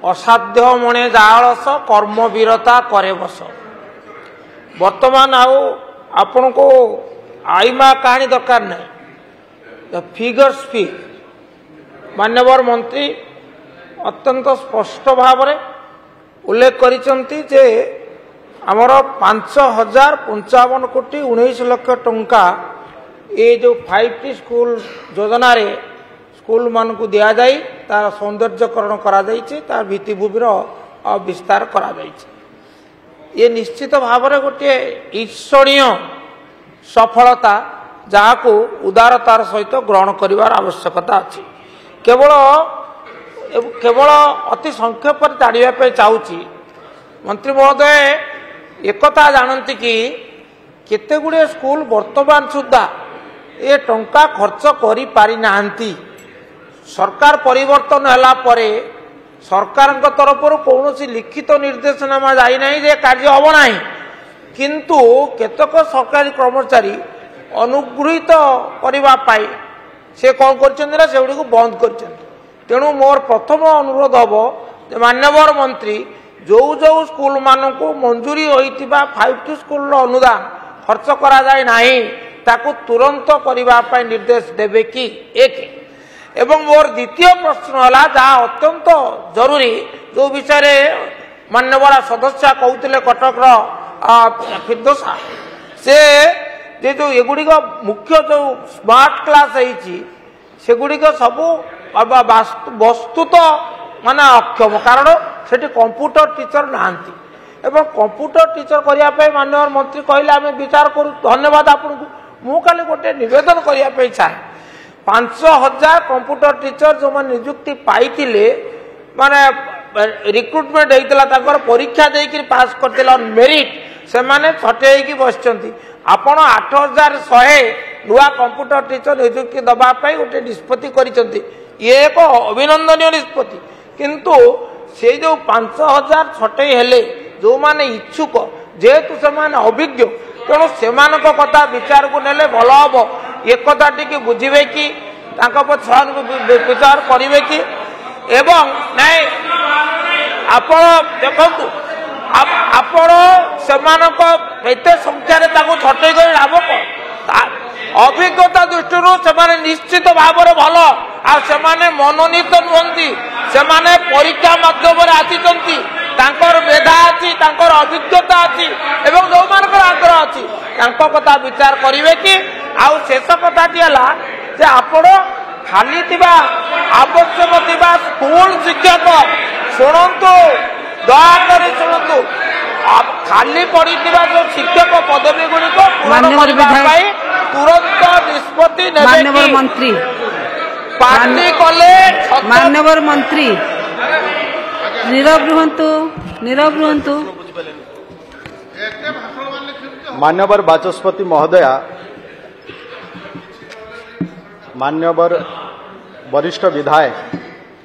असाध्य मणे जाळस कर्मवीरता करे बस। वर्तमान आपण को आईमा कहानी दरकार नहीं, द फिगर स्पीक। मान्यवर मंत्री अत्यंत स्पष्ट भाव में उल्लेख करिसंती जे आमर 5055 कोटी 19 लाख टंका ये जो 5T स्कूल योजना रे स्कूल मान को दिया जाई तार सौंदर्यकरण करा जाइछे, तार भित्तिभूमिर विस्तार करा जाइछे। ये निश्चित भाव में गोटे ईर्षणीय सफलता जहाको उदारतार सहित ग्रहण करिवार आवश्यकता अछि। केवल अति संक्षेप जानापी चाहूँगी मंत्री महोदय एकता जानती कि केते गुड़े स्कूल वर्तमान सुधा ये टंका खर्च करि पारि नाहंती। सरकार परिवर्तन होला परे सरकार तरफ कौन लिखित निर्देशनामा जाई नहीं जे कार्य हम ना, किंतु केतक सरकारी कर्मचारी अनुगृहित करने से कौन कर बंद कर। तेणु मोर प्रथम अनुरोध हम मान्यवर मंत्री जो जो स्कूल मान को मंजूरी होइतिबा 5T स्कूल अनुदान खर्च करा जाए नहीं ताकू तुरंत करने निर्देश देवे कि एक। एवं मोर द्वितीय प्रश्न है जहाँ अत्यंत जरूरी जो विषय मान्यवर सदस्य कहते कटक फिरदोसा से जो एगुड़िक मुख्य जो स्मार्ट क्लास सेगुड़िक सबू वस्तुत माने अक्षम, कारण से कंप्यूटर टीचर नहांती एवं कंप्यूटर टीचर करने माननीय मंत्री कहले आम विचार करूँ। धन्यवाद आपको। मु खाली गोटे निवेदन करने चाहे 5000 कंप्यूटर टीचर जो मैंने नियुक्ति पाई माने रिक्रुटमेंट होता परीक्षा देकर पास करते मेरिट से माने छटे बसती। आपण 8100 नुआ कंप्यूटर टीचर नियुक्ति दवाई गोटे निष्पत्ति करिसेंती। ये एक अभिनंदनीय निष्पत्ति, किंतु से जो 5000 छटे हेले जो माने इच्छुक जेहेतु से माने अभिज्ञ तेणु से कथा विचार को नेले भल हम। एक कथा टी बुझे कि विचार करेंगे कि एवं नहीं आपण देखु आपण से संख्यार छटे लाभ कौन अभिज्ञता दृष्टि से निश्चित भाव में भल से मनोनीत नुहति से परीक्षा माध्यम आसी मेधा अच्छी अभिज्ञता अच्छी एवं जो आग्रह अच्छी कथा विचार करेंगे कि आउ शेष कथाटी है जे आपण खाली आवश्यक स्कूल शिक्षक शुणु दयाकर शुणु खाली पड़ी जो शिक्षक पदवी गुड़िक तुरंत निष्पत्ति माननीय मंत्री पार्टी कले माननीय मंत्री नीरव रुहंतु। मान्यवर बाचस्पति महोदया, मान्यवर वरिष्ठ विधायक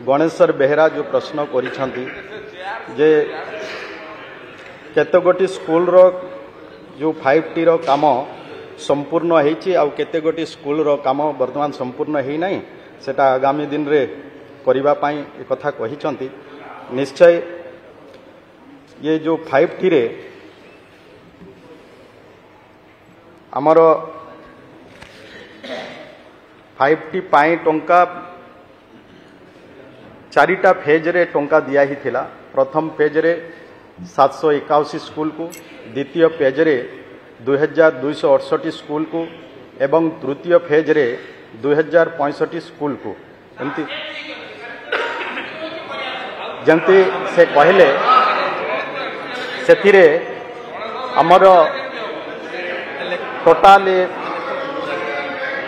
गणेश्वर बेहेरा जो प्रश्न करिसेंती जे केते गोटी स्कूल रो जो 5T रो काम संपूर्ण होईची आ केते गोटी स्कूल रो काम वर्तमान संपूर्ण होई नहीं सेटा आगामी दिन रे करिबा पाई एक कथा कहिसेंती। निश्चय ये जो 5T रे आमर 5T पाई टंका 4टा फेज रे टंका दिया ही थिला। प्रथम फेज रे 781 स्कूल को, द्वितीय फेज रे 2268 स्कूल को एवं तृतीय फेज रे 2065 स्कूल को। जंती से कहले से आमर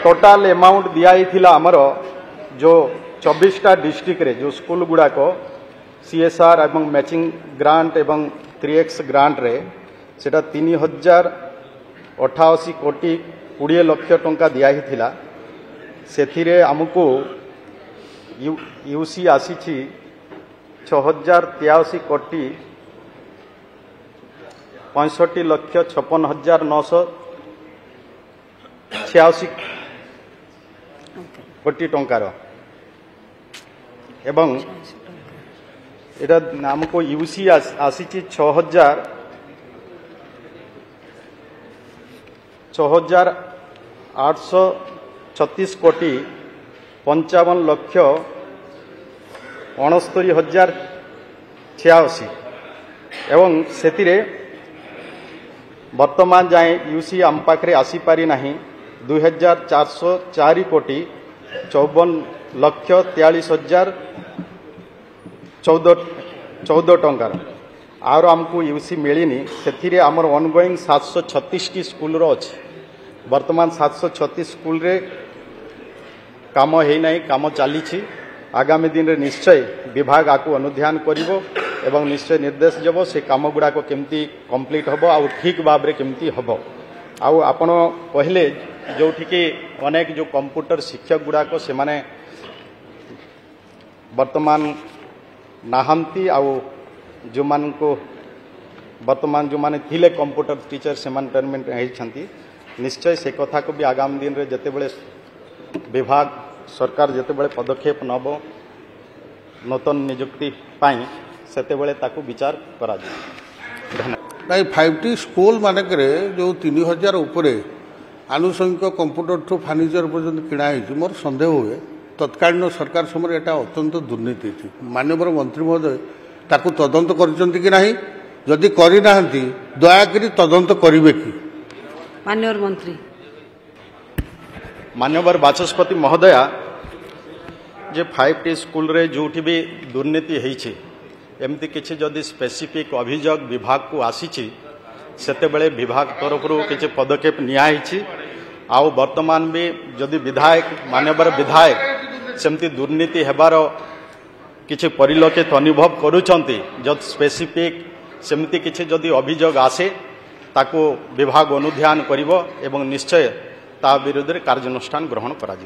टोटाल अमाउंट दिया थिला आमर जो 24टा डिस्ट्रिक्ट रे जो स्कूल गुड़ाक CSR एवं मैचिंग ग्रांट एवं 3x ग्रांट रे सेटा 3088 कोटी 20 लाख टंका दिया ही थिला। सेथिरे हमको यूसी आसी 6083 कोटी 65,56,986 कोटी टंकार एवं এটা ଆମକୁ ୟୁସି ଆସିଛି 6,836 କୋଟି 55,69,086 ଏବଂ ସେଥିରେ ବର୍ତ୍ତମାନ ଯାଏଁ ୟୁସି ଆମ ପାଖରେ ଆସିପାରି ନାହିଁ 2,404 କୋଟି 54,43,014 ଟଙ୍କାର ଆର ଆମକୁ ୟୁସି ମିଳିନି। ସେଥିରେ ଆମର ଅନଗୋଇଂ 736ଟି ସ୍କୁଲର ଅଛି। ବର୍ତ୍ତମାନ 736 ସ୍କୁଲରେ କାମ ହେଇନାହିଁ, କାମ ଚାଲିଛି। ଆଗାମୀ ଦିନରେ ନିଶ୍ଚୟ ବିଭାଗ ଆକୁ ଅନୁଧ୍ୟାନ କରିବ ଏବଂ ନିଶ୍ଚୟ ନିର୍ଦ୍ଦେଶ ଦେବ ସେ କାମ ଗୁଡ଼ାକ କେମିତି କମ୍ପ୍ଲିଟ୍ ହେବ ଆଉ ଠିକ୍ ଭାବରେ କେମିତି ହେବ। ଆଉ ଆପଣ କହିଲେ ଯେଉଁଠିକି ଅନେକ ଯେଉଁ କମ୍ପ୍ୟୁଟର ଶିକ୍ଷକ ଗୁଡ଼ାକ ସେମାନେ ବର୍ତ୍ତମାନ ନାହାନ୍ତି ଆଉ ଯେଉଁମାନଙ୍କୁ ବର୍ତ୍ତମାନ ଯେଉଁମାନେ ଥିଲେ କମ୍ପ୍ୟୁଟର ଟିଚର ସେମାନେ ଟର୍ମିନେଟ୍ ହେଇଛନ୍ତି। ନିଶ୍ଚୟ ସେ କଥାକୁ ବି ଆଗାମୀ ଦିନରେ ଯେତେବେଳେ ବିଭାଗ ସରକାର ଯେତେବେଳେ ପଦକ୍ଷେପ ନେବ ନୂତନ ନିଯୁକ୍ତି ପାଇଁ ସେତେବେଳେ ତାକୁ ବିଚାର କରାଯିବ। ନାଇଁ 5T ସ୍କୁଲ ମାନଙ୍କରେ ଯେଉଁ 3,000 ଉପରେ ଆନୁଷଙ୍ଗିକ କମ୍ପ୍ୟୁଟରଠୁ ଫର୍ଣ୍ଣିଚର ପର୍ଯ୍ୟନ୍ତ କିଣା ହେଇଛି ମୋର ସନ୍ଦେହ ହୁଏ ତତ୍କାଳୀନ ସରକାର ସମୟରେ ଏଟା ଅତ୍ୟନ୍ତ ଦୁର୍ନୀତି ଅଛି। ମାନ୍ୟବର ମନ୍ତ୍ରୀ ମହୋଦୟ ତାକୁ ତଦନ୍ତ କରିଛନ୍ତି କି ନାହିଁ? ଯଦି କରିନାହାନ୍ତି ଦୟାକରି ତଦନ୍ତ କରିବେ କି? ମାନ୍ୟବର ମନ୍ତ୍ରୀ। ମାନ୍ୟବର ବାଚସ୍ପତି ମହୋଦୟା ଯେ 5T ସ୍କୁଲରେ ଯେଉଁଠି ବି ଦୁର୍ନୀତି ହେଇଛି ଏମିତି କିଛି ଯଦି ସ୍ପେସିଫିକ୍ ଅଭିଯୋଗ ବିଭାଗକୁ ଆସିଛି ସେତେବେଳେ ବିଭାଗ ତରଫରୁ କିଛି ପଦକ୍ଷେପ ନିଆହେଇଛି। ଆଉ ବର୍ତ୍ତମାନ ବି ଯଦି ବିଧାୟକ ମାନ୍ୟବର ବିଧାୟକ ସେମିତି ଦୁର୍ନୀତି ହେବାର କିଛି ପରିଲକ୍ଷିତ ଅନୁଭବ କରୁଛନ୍ତି ଯଦି ସ୍ପେସିଫିକ୍ ସେମିତି କିଛି ଯଦି ଅଭିଯୋଗ ଆସେ ତାକୁ ବିଭାଗ ଅନୁଧ୍ୟାନ କରିବ ଏବଂ ନିଶ୍ଚୟ ତା ବିରୁଦ୍ଧରେ କାର୍ଯ୍ୟାନୁଷ୍ଠାନ ଗ୍ରହଣ କରାଯିବ।